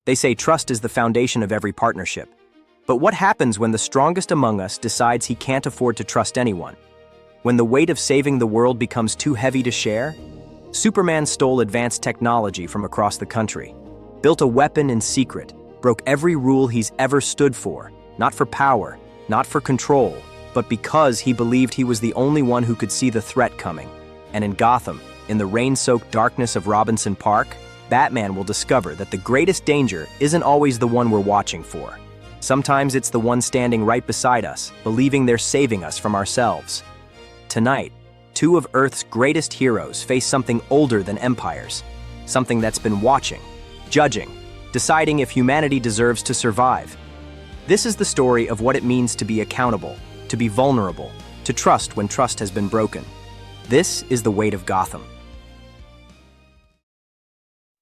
They say trust is the foundation of every partnership. But what happens when the strongest among us decides he can't afford to trust anyone? When the weight of saving the world becomes too heavy to share? Superman stole advanced technology from across the country, built a weapon in secret, broke every rule he's ever stood for, not for power, not for control, but because he believed he was the only one who could see the threat coming. And in Gotham, in the rain-soaked darkness of Robinson Park, Batman will discover that the greatest danger isn't always the one we're watching for. Sometimes it's the one standing right beside us, believing they're saving us from ourselves. Tonight, two of Earth's greatest heroes face something older than empires, something that's been watching, judging, deciding if humanity deserves to survive. This is the story of what it means to be accountable, to be vulnerable, to trust when trust has been broken. This is the Weight of Gotham.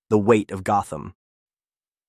The Weight of Gotham.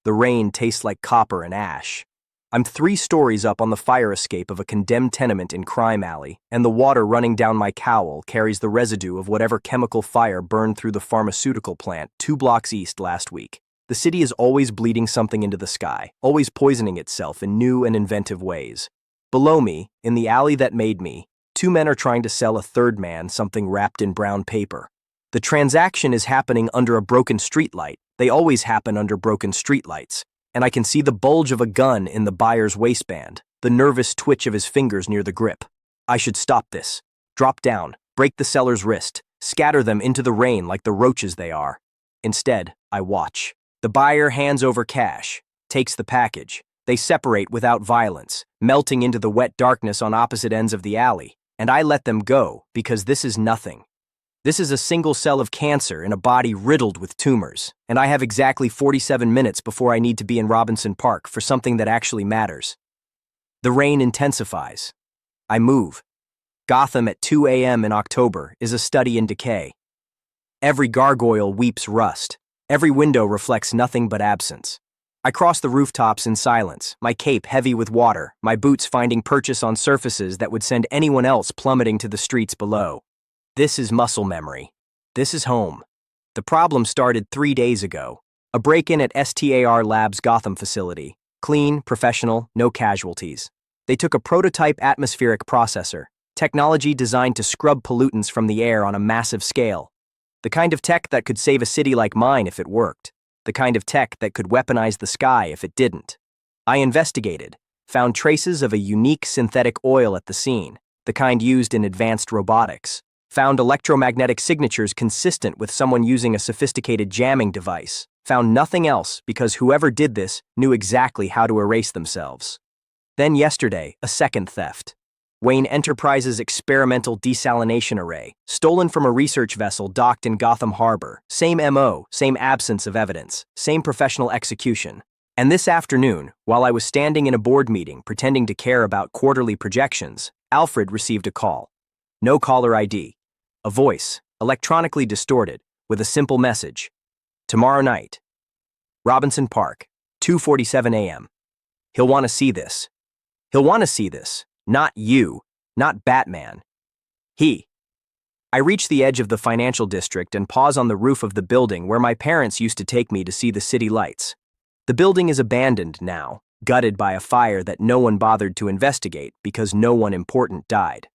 The rain tastes like copper and ash. I'm 3 stories up on the fire escape of a condemned tenement in Crime Alley, and the water running down my cowl carries the residue of whatever chemical fire burned through the pharmaceutical plant 2 blocks east last week. The city is always bleeding something into the sky, always poisoning itself in new and inventive ways. Below me, in the alley that made me, 2 men are trying to sell a third man something wrapped in brown paper. The transaction is happening under a broken streetlight. They always happen under broken streetlights. And I can see the bulge of a gun in the buyer's waistband, the nervous twitch of his fingers near the grip. I should stop this. Drop down, break the seller's wrist, scatter them into the rain like the roaches they are. Instead, I watch. The buyer hands over cash, takes the package. They separate without violence, melting into the wet darkness on opposite ends of the alley. And I let them go because this is nothing. This is a single cell of cancer in a body riddled with tumors, and I have exactly 47 minutes before I need to be in Robinson Park for something that actually matters. The rain intensifies. I move. Gotham at 2 a.m. in October is a study in decay. Every gargoyle weeps rust. Every window reflects nothing but absence. I cross the rooftops in silence, my cape heavy with water, my boots finding purchase on surfaces that would send anyone else plummeting to the streets below. This is muscle memory. This is home. The problem started 3 days ago. A break-in at STAR Labs' Gotham facility. Clean, professional, no casualties. They took a prototype atmospheric processor, technology designed to scrub pollutants from the air on a massive scale. The kind of tech that could save a city like mine if it worked. The kind of tech that could weaponize the sky if it didn't. I investigated, found traces of a unique synthetic oil at the scene, the kind used in advanced robotics. Found electromagnetic signatures consistent with someone using a sophisticated jamming device. Found nothing else because whoever did this knew exactly how to erase themselves. Then yesterday, a second theft. Wayne Enterprises' experimental desalination array, stolen from a research vessel docked in Gotham Harbor. Same MO, same absence of evidence, same professional execution. And this afternoon, while I was standing in a board meeting pretending to care about quarterly projections, Alfred received a call. No caller ID. A voice, electronically distorted, with a simple message. Tomorrow night. Robinson Park, 2:47 a.m. He'll want to see this. He'll want to see this. Not you. Not Batman. He. I reach the edge of the financial district and pause on the roof of the building where my parents used to take me to see the city lights. The building is abandoned now, gutted by a fire that no one bothered to investigate because no one important died.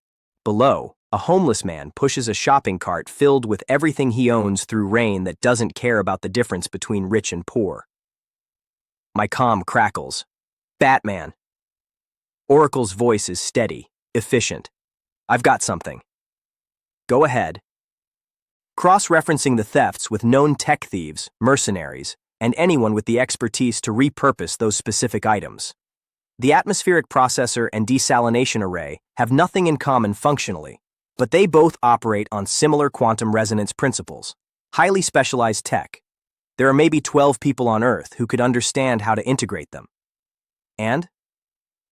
Below, a homeless man pushes a shopping cart filled with everything he owns through rain that doesn't care about the difference between rich and poor. My comm crackles. Batman. Oracle's voice is steady, efficient. I've got something. Go ahead. Cross-referencing the thefts with known tech thieves, mercenaries, and anyone with the expertise to repurpose those specific items. The atmospheric processor and desalination array have nothing in common functionally, but they both operate on similar quantum resonance principles, highly specialized tech. There are maybe 12 people on Earth who could understand how to integrate them. And?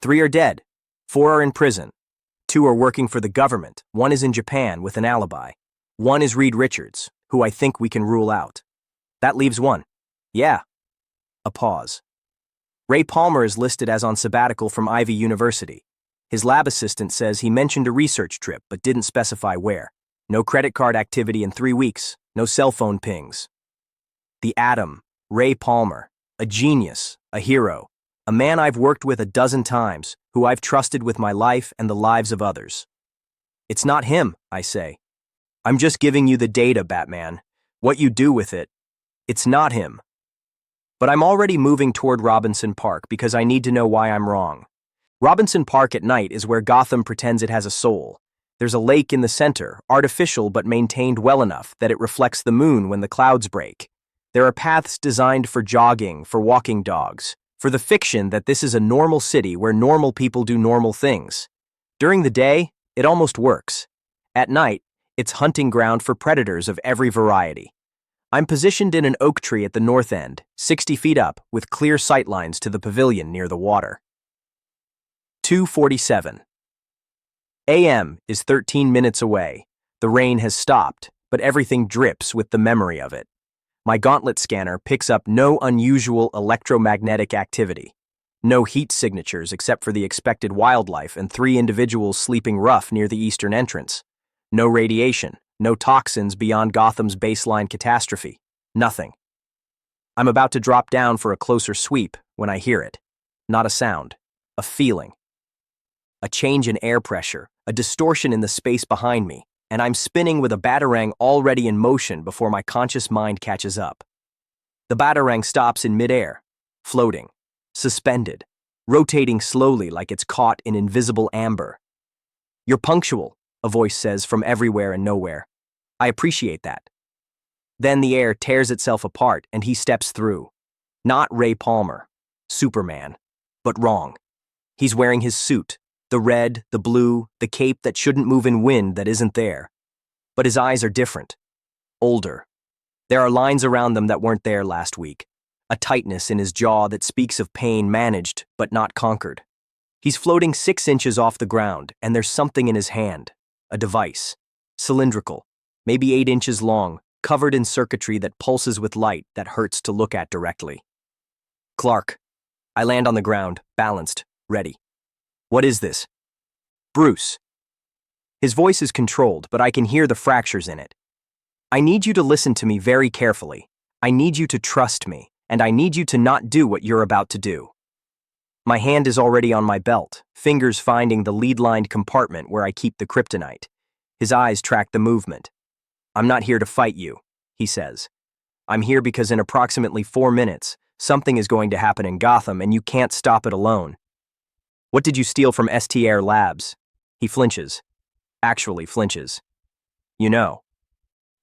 3 are dead, 4 are in prison, 2 are working for the government, 1 is in Japan with an alibi, 1 is Reed Richards, who I think we can rule out. That leaves 1. Yeah. A pause. Ray Palmer is listed as on sabbatical from Ivy University. His lab assistant says he mentioned a research trip but didn't specify where. No credit card activity in 3 weeks, no cell phone pings. The Atom, Ray Palmer, a genius, a hero, a man I've worked with a dozen times, who I've trusted with my life and the lives of others. It's not him, I say. I'm just giving you the data, Batman. What you do with it, it's not him. But I'm already moving toward Robinson Park because I need to know why I'm wrong. Robinson Park at night is where Gotham pretends it has a soul. There's a lake in the center, artificial but maintained well enough that it reflects the moon when the clouds break. There are paths designed for jogging, for walking dogs, for the fiction that this is a normal city where normal people do normal things. During the day, it almost works. At night, it's hunting ground for predators of every variety. I'm positioned in an oak tree at the north end, 60 feet up, with clear sightlines to the pavilion near the water. 2:47 a.m. is 13 minutes away. The rain has stopped, but everything drips with the memory of it. My gauntlet scanner picks up no unusual electromagnetic activity. No heat signatures except for the expected wildlife and 3 individuals sleeping rough near the eastern entrance. No radiation, no toxins beyond Gotham's baseline catastrophe. Nothing. I'm about to drop down for a closer sweep when I hear it. Not a sound. A feeling. A change in air pressure, a distortion in the space behind me, and I'm spinning with a batarang already in motion before my conscious mind catches up. The batarang stops in midair, floating, suspended, rotating slowly like it's caught in invisible amber. "You're punctual," a voice says from everywhere and nowhere. I appreciate that. Then the air tears itself apart and he steps through. Not Ray Palmer, Superman, but wrong. He's wearing his suit, the red, the blue, the cape that shouldn't move in wind that isn't there. But his eyes are different, older. There are lines around them that weren't there last week, a tightness in his jaw that speaks of pain managed but not conquered. He's floating 6 inches off the ground, and there's something in his hand, a device, cylindrical, maybe 8 inches long, covered in circuitry that pulses with light that hurts to look at directly. "Clark." I land on the ground, balanced, ready. "What is this?" "Bruce." His voice is controlled, but I can hear the fractures in it. "I need you to listen to me very carefully. I need you to trust me, and I need you to not do what you're about to do." My hand is already on my belt, fingers finding the lead-lined compartment where I keep the kryptonite. His eyes track the movement. "I'm not here to fight you," he says. "I'm here because in approximately 4 minutes, something is going to happen in Gotham and you can't stop it alone." "What did you steal from STR Labs?" He flinches. Actually flinches. "You know.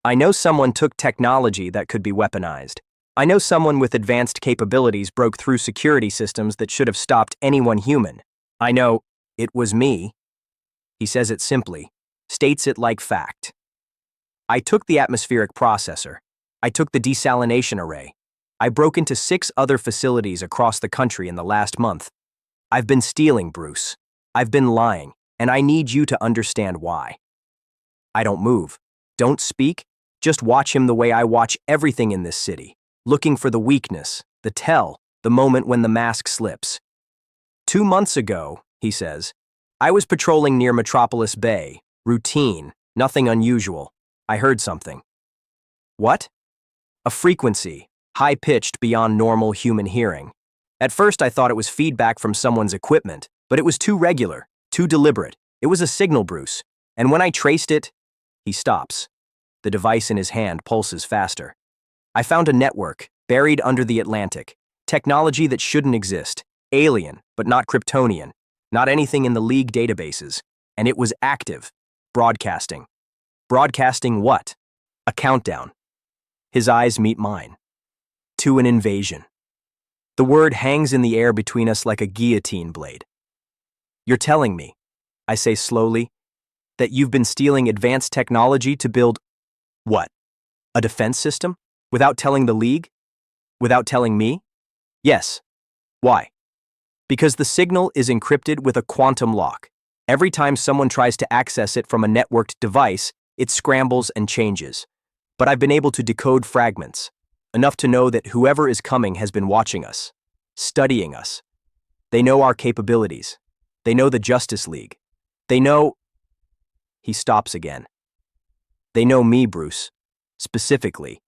I know someone took technology that could be weaponized. I know someone with advanced capabilities broke through security systems that should have stopped anyone human. I know it was me." He says it simply, states it like fact. "I took the atmospheric processor. I took the desalination array. I broke into 6 other facilities across the country in the last month. I've been stealing, Bruce. I've been lying, and I need you to understand why." I don't move. Don't speak. Just watch him the way I watch everything in this city, looking for the weakness, the tell, the moment when the mask slips. 2 months ago, he says, I was patrolling near Metropolis Bay. Routine, nothing unusual. I heard something. What? A frequency, high-pitched beyond normal human hearing. At first I thought it was feedback from someone's equipment, but it was too regular, too deliberate. It was a signal, Bruce. And when I traced it, he stops. The device in his hand pulses faster. I found a network, buried under the Atlantic. Technology that shouldn't exist. Alien, but not Kryptonian. Not anything in the League databases. And it was active. Broadcasting. Broadcasting what? A countdown. His eyes meet mine. To an invasion. The word hangs in the air between us like a guillotine blade. You're telling me, I say slowly, that you've been stealing advanced technology to build what? A defense system? Without telling the League? Without telling me? Yes. Why? Because the signal is encrypted with a quantum lock. Every time someone tries to access it from a networked device, it scrambles and changes. But I've been able to decode fragments, enough to know that whoever is coming has been watching us, studying us. They know our capabilities. They know the Justice League. They know... He stops again. They know me, Bruce. Specifically.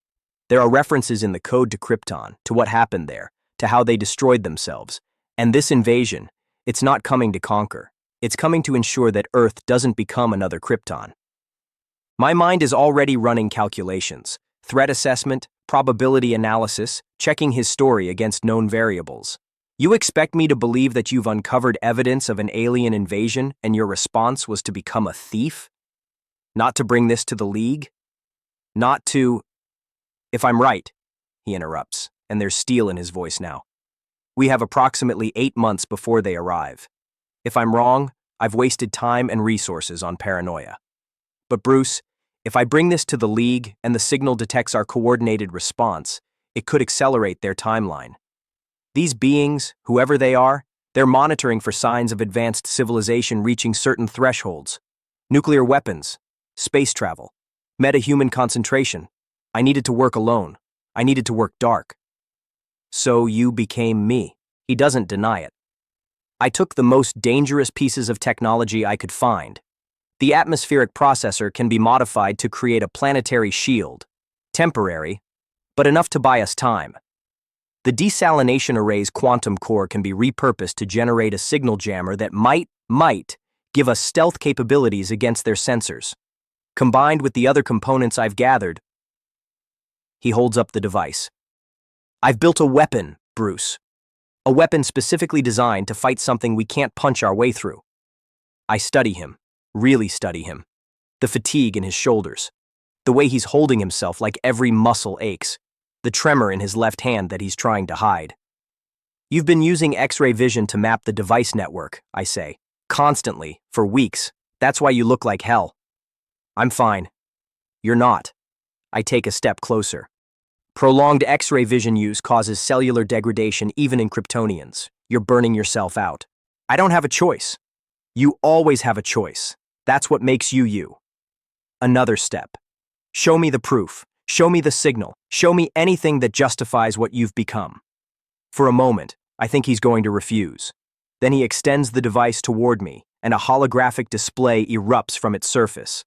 There are references in the code to Krypton, to what happened there, to how they destroyed themselves. And this invasion, it's not coming to conquer. It's coming to ensure that Earth doesn't become another Krypton. My mind is already running calculations, threat assessment, probability analysis, checking his story against known variables. You expect me to believe that you've uncovered evidence of an alien invasion and your response was to become a thief? Not to bring this to the League? Not to... If I'm right, he interrupts, and there's steel in his voice now. We have approximately 8 months before they arrive. If I'm wrong, I've wasted time and resources on paranoia. But Bruce, if I bring this to the League and the signal detects our coordinated response, it could accelerate their timeline. These beings, whoever they are, they're monitoring for signs of advanced civilization reaching certain thresholds. Nuclear weapons, space travel, meta-human concentration. I needed to work alone. I needed to work dark. So you became me. He doesn't deny it. I took the most dangerous pieces of technology I could find. The atmospheric processor can be modified to create a planetary shield. Temporary, but enough to buy us time. The desalination array's quantum core can be repurposed to generate a signal jammer that might give us stealth capabilities against their sensors. Combined with the other components I've gathered, he holds up the device. I've built a weapon, Bruce. A weapon specifically designed to fight something we can't punch our way through. I study him, really study him. The fatigue in his shoulders. The way he's holding himself like every muscle aches. The tremor in his left hand that he's trying to hide. You've been using X-ray vision to map the device network, I say. Constantly, for weeks. That's why you look like hell. I'm fine. You're not. I take a step closer. Prolonged X-ray vision use causes cellular degradation even in Kryptonians. You're burning yourself out. I don't have a choice. You always have a choice. That's what makes you you. Another step. Show me the proof. Show me the signal. Show me anything that justifies what you've become. For a moment, I think he's going to refuse. Then he extends the device toward me, and a holographic display erupts from its surface.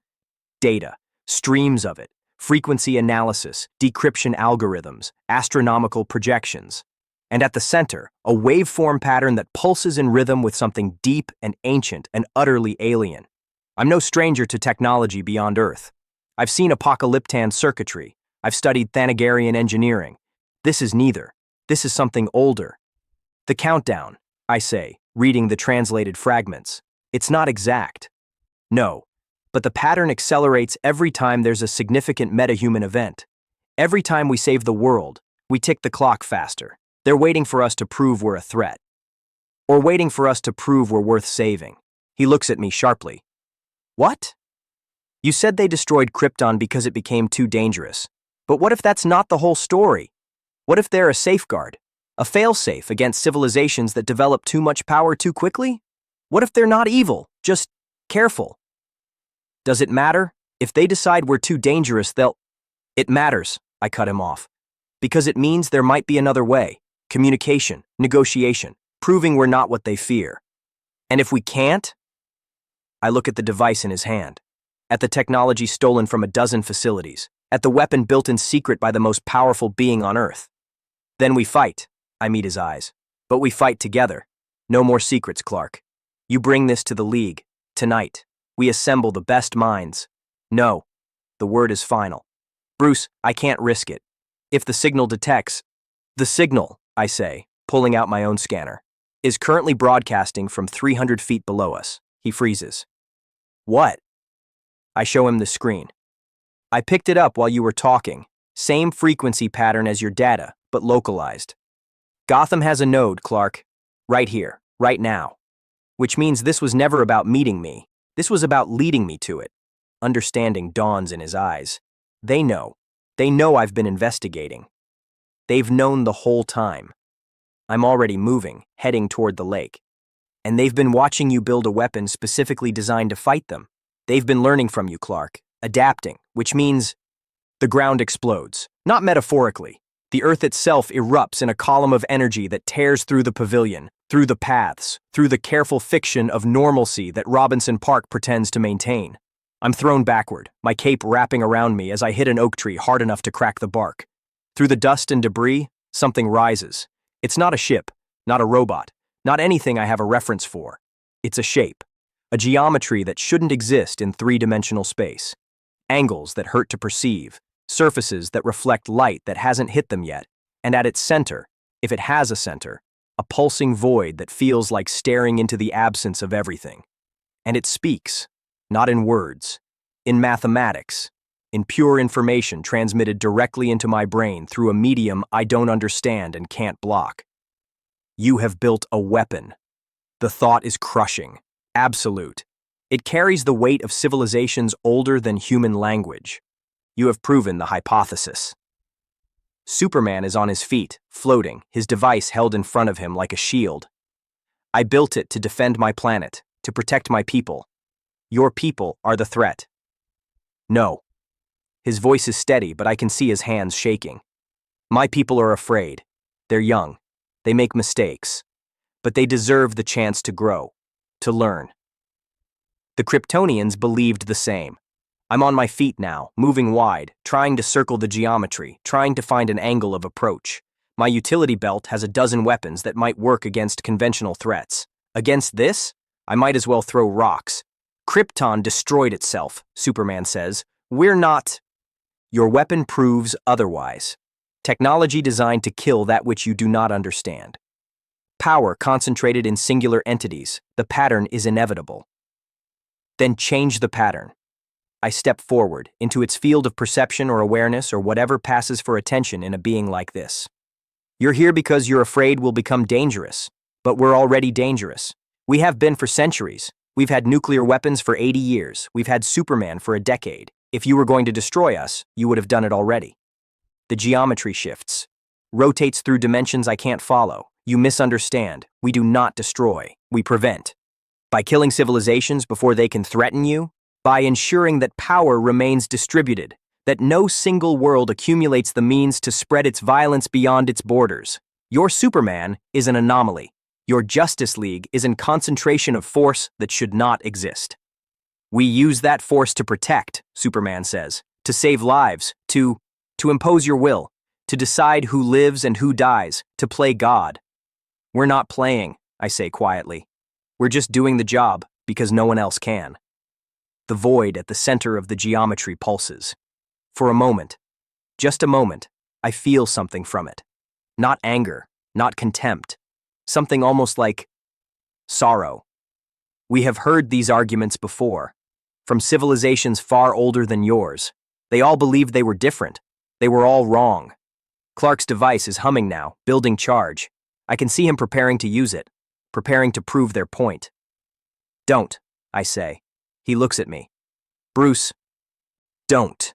Data, streams of it, frequency analysis, decryption algorithms, astronomical projections. And at the center, a waveform pattern that pulses in rhythm with something deep and ancient and utterly alien. I'm no stranger to technology beyond Earth. I've seen apocalyptan circuitry. I've studied Thanagarian engineering. This is neither. This is something older. The countdown, I say, reading the translated fragments. It's not exact. No, but the pattern accelerates every time there's a significant metahuman event. Every time we save the world, we tick the clock faster. They're waiting for us to prove we're a threat. Or waiting for us to prove we're worth saving. He looks at me sharply. What? You said they destroyed Krypton because it became too dangerous. But what if that's not the whole story? What if they're a safeguard? A failsafe against civilizations that develop too much power too quickly? What if they're not evil, just careful? Does it matter? If they decide we're too dangerous, they'll... It matters, I cut him off. Because it means there might be another way. Communication, negotiation, proving we're not what they fear. And if we can't? I look at the device in his hand. At the technology stolen from a dozen facilities. At the weapon built in secret by the most powerful being on Earth. Then we fight. I meet his eyes. But we fight together. No more secrets, Clark. You bring this to the League. Tonight. We assemble the best minds. No. The word is final. Bruce, I can't risk it. If the signal detects... The signal, I say, pulling out my own scanner, is currently broadcasting from 300 feet below us. He freezes. What? I show him the screen. I picked it up while you were talking. Same frequency pattern as your data, but localized. Gotham has a node, Clark. Right here, right now. Which means this was never about meeting me. This was about leading me to it. Understanding dawns in his eyes. They know. They know I've been investigating. They've known the whole time. I'm already moving, heading toward the lake. And they've been watching you build a weapon specifically designed to fight them. They've been learning from you, Clark. Adapting, which means the ground explodes. Not metaphorically. The Earth itself erupts in a column of energy that tears through the pavilion, through the paths, through the careful fiction of normalcy that Robinson Park pretends to maintain. I'm thrown backward, my cape wrapping around me as I hit an oak tree hard enough to crack the bark. Through the dust and debris, something rises. It's not a ship, not a robot, not anything I have a reference for. It's a shape, a geometry that shouldn't exist in three-dimensional space. Angles that hurt to perceive, surfaces that reflect light that hasn't hit them yet, and at its center, if it has a center, a pulsing void that feels like staring into the absence of everything. And it speaks, not in words, in mathematics, in pure information transmitted directly into my brain through a medium I don't understand and can't block. You have built a weapon. The thought is crushing, absolute. It carries the weight of civilizations older than human language. You have proven the hypothesis. Superman is on his feet, floating, his device held in front of him like a shield. I built it to defend my planet, to protect my people. Your people are the threat. No. His voice is steady, but I can see his hands shaking. My people are afraid. They're young. They make mistakes. But they deserve the chance to grow, to learn. The Kryptonians believed the same. I'm on my feet now, moving wide, trying to circle the geometry, trying to find an angle of approach. My utility belt has a dozen weapons that might work against conventional threats. Against this, I might as well throw rocks. Krypton destroyed itself, Superman says. We're not. Your weapon proves otherwise. Technology designed to kill that which you do not understand. Power concentrated in singular entities. The pattern is inevitable. Then change the pattern. I step forward into its field of perception or awareness or whatever passes for attention in a being like this. You're here because you're afraid we'll become dangerous, but we're already dangerous. We have been for centuries. We've had nuclear weapons for 80 years. We've had Superman for a decade. If you were going to destroy us, you would have done it already. The geometry shifts, rotates through dimensions I can't follow. You misunderstand. We do not destroy. We prevent. By killing civilizations before they can threaten you, by ensuring that power remains distributed, that no single world accumulates the means to spread its violence beyond its borders. Your Superman is an anomaly. Your Justice League is in concentration of force that should not exist. We use that force to protect, Superman says, to save lives, to impose your will, to decide who lives and who dies, to play God. We're not playing, I say quietly. We're just doing the job because no one else can. The void at the center of the geometry pulses. For a moment, just a moment, I feel something from it. Not anger, not contempt. Something almost like sorrow. We have heard these arguments before. From civilizations far older than yours. They all believed they were different. They were all wrong. Clark's device is humming now, building charge. I can see him preparing to use it, preparing to prove their point. Don't, I say. He looks at me. Bruce, don't.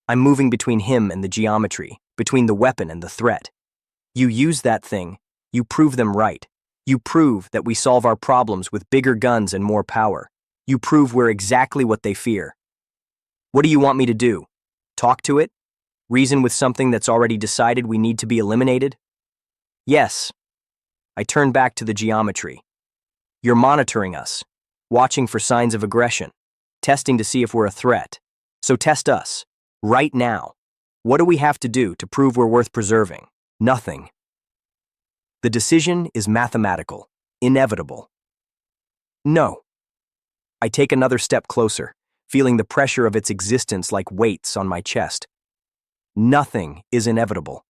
I'm moving between him and the geometry, between the weapon and the threat. You use that thing, you prove them right. You prove that we solve our problems with bigger guns and more power. You prove we're exactly what they fear. What do you want me to do? Talk to it? Reason with something that's already decided we need to be eliminated? Yes. I turn back to the geometry. You're monitoring us, watching for signs of aggression, testing to see if we're a threat. So test us, right now. What do we have to do to prove we're worth preserving? Nothing. The decision is mathematical, inevitable. No. I take another step closer, feeling the pressure of its existence like weights on my chest. Nothing is inevitable.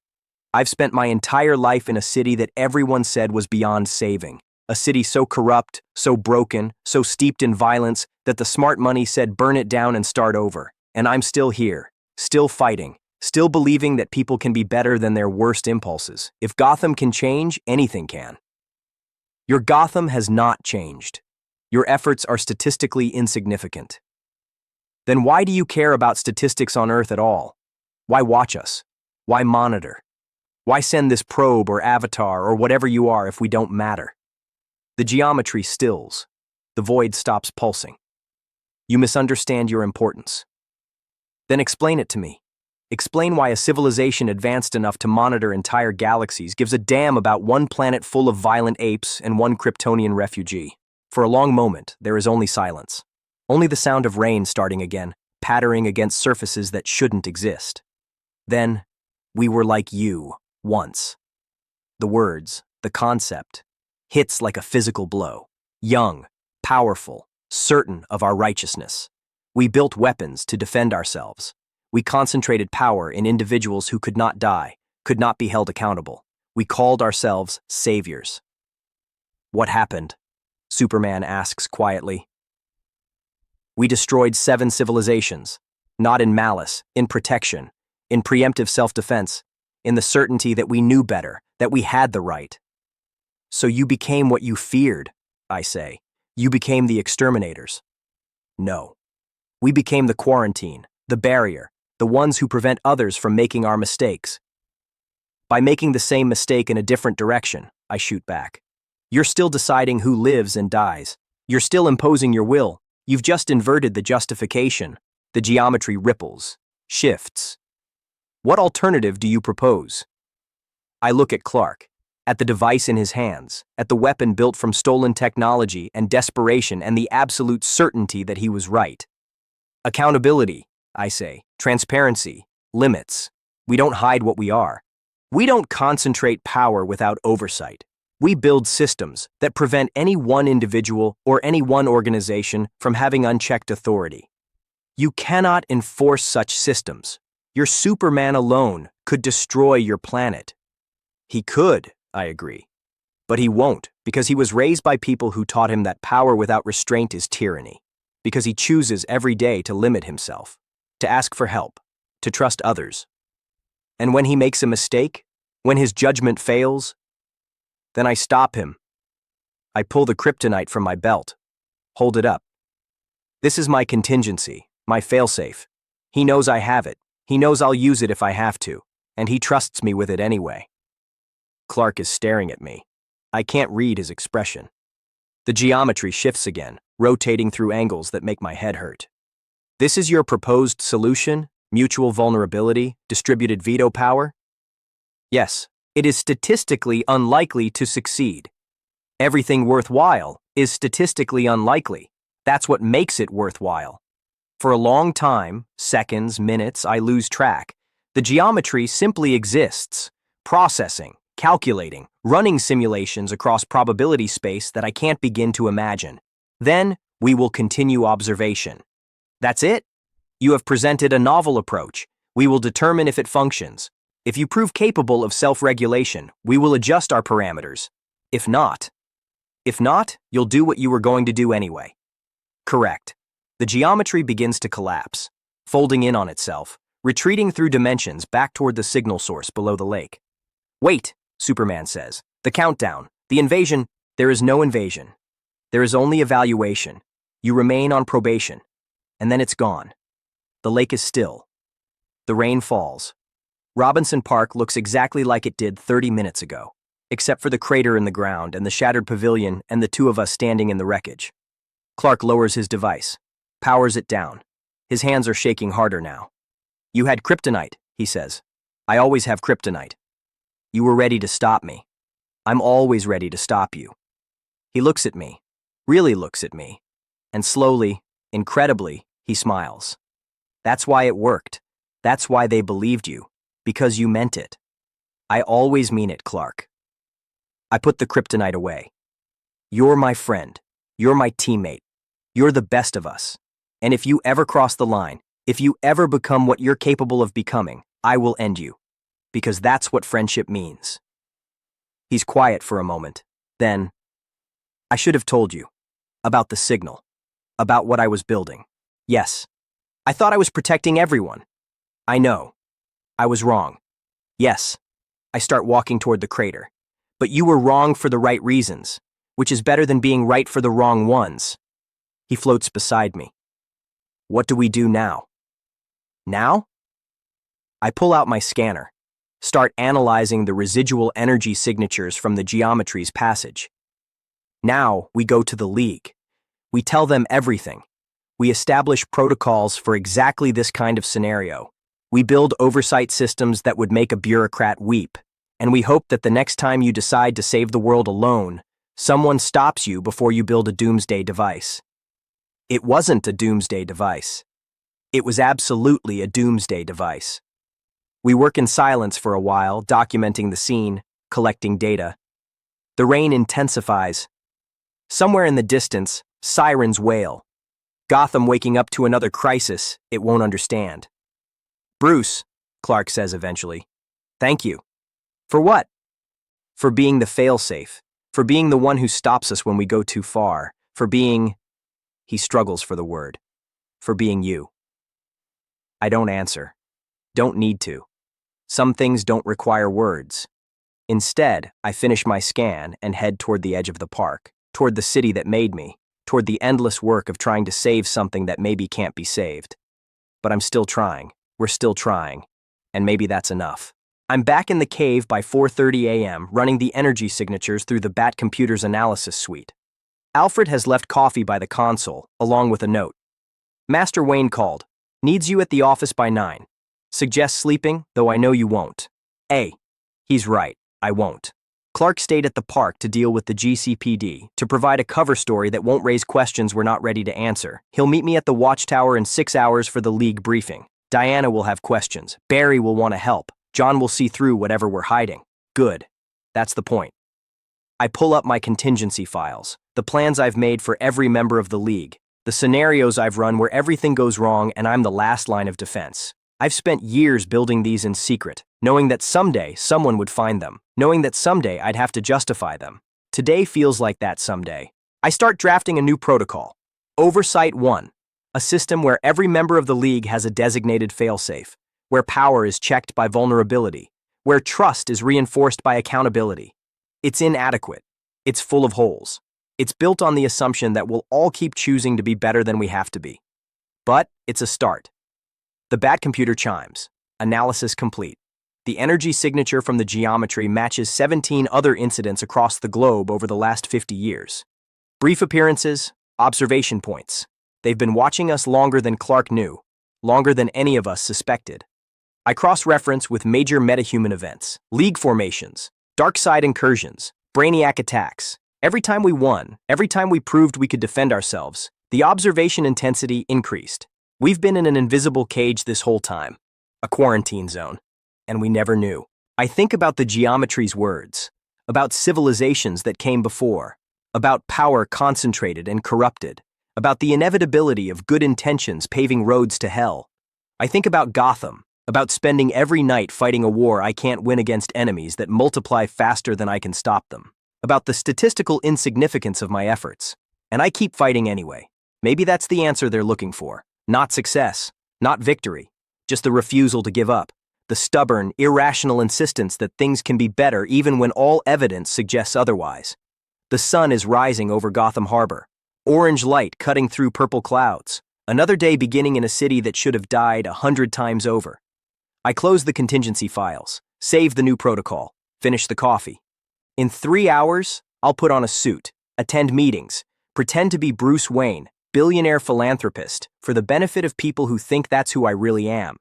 I've spent my entire life in a city that everyone said was beyond saving. A city so corrupt, so broken, so steeped in violence that the smart money said burn it down and start over. And I'm still here, still fighting, still believing that people can be better than their worst impulses. If Gotham can change, anything can. Your Gotham has not changed. Your efforts are statistically insignificant. Then why do you care about statistics on Earth at all? Why watch us? Why monitor? Why send this probe or avatar or whatever you are if we don't matter? The geometry stills. The void stops pulsing. You misunderstand your importance. Then explain it to me. Explain why a civilization advanced enough to monitor entire galaxies gives a damn about one planet full of violent apes and one Kryptonian refugee. For a long moment, there is only silence. Only the sound of rain starting again, pattering against surfaces that shouldn't exist. Then, we were like you, once. The words, the concept, hits like a physical blow. Young, powerful, certain of our righteousness. We built weapons to defend ourselves. We concentrated power in individuals who could not die, could not be held accountable. We called ourselves saviors. What happened? Superman asks quietly. We destroyed 7 civilizations, not in malice, in protection, in preemptive self-defense, in the certainty that we knew better, that we had the right. So you became what you feared, I say. You became the exterminators. No. We became the quarantine, the barrier, the ones who prevent others from making our mistakes. By making the same mistake in a different direction, I shoot back. You're still deciding who lives and dies. You're still imposing your will. You've just inverted the justification. The geometry ripples, shifts. What alternative do you propose? I look at Clark, at the device in his hands, at the weapon built from stolen technology and desperation and the absolute certainty that he was right. Accountability, I say, transparency, limits. We don't hide what we are. We don't concentrate power without oversight. We build systems that prevent any one individual or any one organization from having unchecked authority. You cannot enforce such systems. Your Superman alone could destroy your planet. He could, I agree. But he won't, because he was raised by people who taught him that power without restraint is tyranny, because he chooses every day to limit himself, to ask for help, to trust others. And when he makes a mistake, when his judgment fails, then I stop him. I pull the kryptonite from my belt, hold it up. This is my contingency, my failsafe. He knows I have it. He knows I'll use it if I have to, and he trusts me with it anyway. Clark is staring at me. I can't read his expression. The geometry shifts again, rotating through angles that make my head hurt. This is your proposed solution? Mutual vulnerability? Distributed veto power? Yes, it is statistically unlikely to succeed. Everything worthwhile is statistically unlikely. That's what makes it worthwhile. For a long time, seconds, minutes, I lose track. The geometry simply exists, processing, calculating, running simulations across probability space that I can't begin to imagine. Then, we will continue observation. That's it? You have presented a novel approach. We will determine if it functions. If you prove capable of self-regulation, we will adjust our parameters. If not, you'll do what you were going to do anyway. Correct. The geometry begins to collapse, folding in on itself, retreating through dimensions back toward the signal source below the lake. Wait, Superman says. The countdown, the invasion. There is no invasion. There is only evaluation. You remain on probation. And then it's gone. The lake is still. The rain falls. Robinson Park looks exactly like it did 30 minutes ago, except for the crater in the ground and the shattered pavilion and the two of us standing in the wreckage. Clark lowers his device, powers it down. His hands are shaking harder now. You had kryptonite, he says. I always have kryptonite. You were ready to stop me. I'm always ready to stop you. He looks at me, really looks at me, and slowly, incredibly, he smiles. That's why it worked. That's why they believed you. Because you meant it. I always mean it, Clark. I put the kryptonite away. You're my friend. You're my teammate. You're the best of us. And if you ever cross the line, if you ever become what you're capable of becoming, I will end you. Because that's what friendship means. He's quiet for a moment. Then, I should have told you. About the signal. About what I was building. Yes. I thought I was protecting everyone. I know. I was wrong. Yes. I start walking toward the crater. But you were wrong for the right reasons, which is better than being right for the wrong ones. He floats beside me. What do we do now? Now? I pull out my scanner, start analyzing the residual energy signatures from the geometry's passage. Now we go to the League. We tell them everything. We establish protocols for exactly this kind of scenario. We build oversight systems that would make a bureaucrat weep, and we hope that the next time you decide to save the world alone, someone stops you before you build a doomsday device. It wasn't a doomsday device. It was absolutely a doomsday device. We work in silence for a while, documenting the scene, collecting data. The rain intensifies. Somewhere in the distance, sirens wail. Gotham waking up to another crisis it won't understand. "Bruce," Clark says eventually. "Thank you." "For what?" "For being the failsafe. For being the one who stops us when we go too far. For being—" He struggles for the word. "For being you." I don't answer. Don't need to. Some things don't require words. Instead, I finish my scan and head toward the edge of the park, toward the city that made me, toward the endless work of trying to save something that maybe can't be saved. But I'm still trying. We're still trying. And maybe that's enough. I'm back in the cave by 4:30 a.m., running the energy signatures through the Bat computer's analysis suite. Alfred has left coffee by the console, along with a note. "Master Wayne called. Needs you at the office by 9. Suggests sleeping, though I know you won't." He's right, I won't. Clark stayed at the park to deal with the GCPD, to provide a cover story that won't raise questions we're not ready to answer. He'll meet me at the Watchtower in 6 hours for the League briefing. Diana will have questions. Barry will want to help. John will see through whatever we're hiding. Good. That's the point. I pull up my contingency files, the plans I've made for every member of the League, the scenarios I've run where everything goes wrong and I'm the last line of defense. I've spent years building these in secret, knowing that someday someone would find them, knowing that someday I'd have to justify them. Today feels like that someday. I start drafting a new protocol. Oversight 1, a system where every member of the League has a designated failsafe, where power is checked by vulnerability, where trust is reinforced by accountability. It's inadequate. It's full of holes. It's built on the assumption that we'll all keep choosing to be better than we have to be. But it's a start. The Bat computer chimes. Analysis complete. The energy signature from the geometry matches 17 other incidents across the globe over the last 50 years. Brief appearances, observation points. They've been watching us longer than Clark knew, longer than any of us suspected. I cross-reference with major metahuman events, League formations, dark side incursions, brainiac attacks. Every time we won, every time we proved we could defend ourselves, the observation intensity increased. We've been in an invisible cage this whole time, a quarantine zone, and we never knew. I think about the geometry's words, about civilizations that came before, about power concentrated and corrupted, about the inevitability of good intentions paving roads to hell. I think about Gotham, about spending every night fighting a war I can't win against enemies that multiply faster than I can stop them, about the statistical insignificance of my efforts. And I keep fighting anyway. Maybe that's the answer they're looking for. Not success, not victory, just the refusal to give up, the stubborn, irrational insistence that things can be better even when all evidence suggests otherwise. The sun is rising over Gotham Harbor, orange light cutting through purple clouds, another day beginning in a city that should have died 100 times over. I close the contingency files, save the new protocol, finish the coffee. In 3 hours, I'll put on a suit, attend meetings, pretend to be Bruce Wayne, billionaire philanthropist, for the benefit of people who think that's who I really am.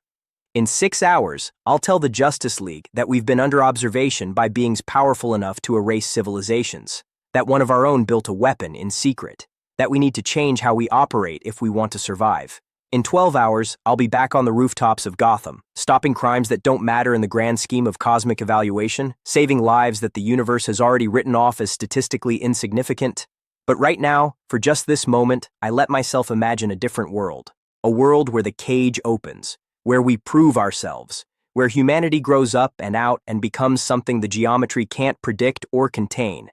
In 6 hours, I'll tell the Justice League that we've been under observation by beings powerful enough to erase civilizations, that one of our own built a weapon in secret, that we need to change how we operate if we want to survive. In 12 hours, I'll be back on the rooftops of Gotham, stopping crimes that don't matter in the grand scheme of cosmic evaluation, saving lives that the universe has already written off as statistically insignificant. But right now, for just this moment, I let myself imagine a different world. A world where the cage opens, where we prove ourselves, where humanity grows up and out and becomes something the geometry can't predict or contain.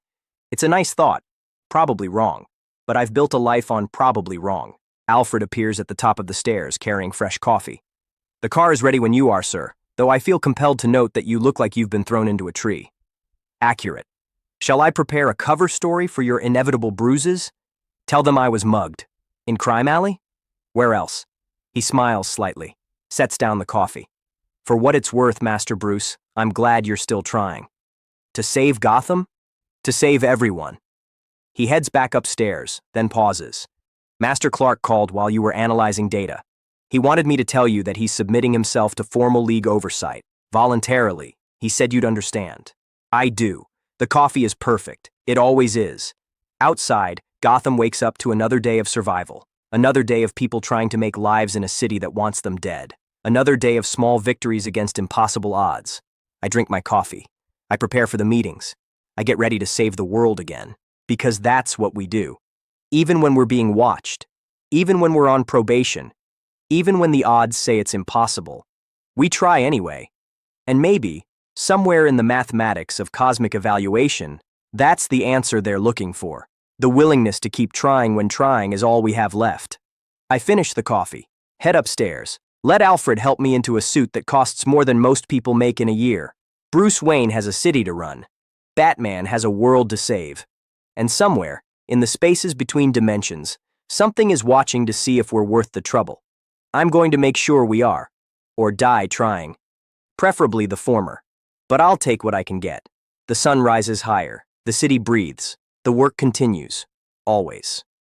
It's a nice thought, probably wrong, but I've built a life on probably wrong. Alfred appears at the top of the stairs carrying fresh coffee. "The car is ready when you are, sir, though I feel compelled to note that you look like you've been thrown into a tree." "Accurate. Shall I prepare a cover story for your inevitable bruises? Tell them I was mugged. In Crime Alley? Where else?" He smiles slightly, sets down the coffee. "For what it's worth, Master Bruce, I'm glad you're still trying. To save Gotham? To save everyone." He heads back upstairs, then pauses. "Master Clark called while you were analyzing data. He wanted me to tell you that he's submitting himself to formal League oversight, voluntarily. He said you'd understand." "I do. The coffee is perfect. It always is." Outside, Gotham wakes up to another day of survival, another day of people trying to make lives in a city that wants them dead, another day of small victories against impossible odds. I drink my coffee. I prepare for the meetings. I get ready to save the world again. Because that's what we do. Even when we're being watched. Even when we're on probation. Even when the odds say it's impossible. We try anyway. And maybe, somewhere in the mathematics of cosmic evaluation, that's the answer they're looking for. The willingness to keep trying when trying is all we have left. I finish the coffee, head upstairs, let Alfred help me into a suit that costs more than most people make in a year. Bruce Wayne has a city to run. Batman has a world to save. And somewhere, in the spaces between dimensions, something is watching to see if we're worth the trouble. I'm going to make sure we are. Or die trying. Preferably the former. But I'll take what I can get. The sun rises higher. The city breathes. The work continues. Always.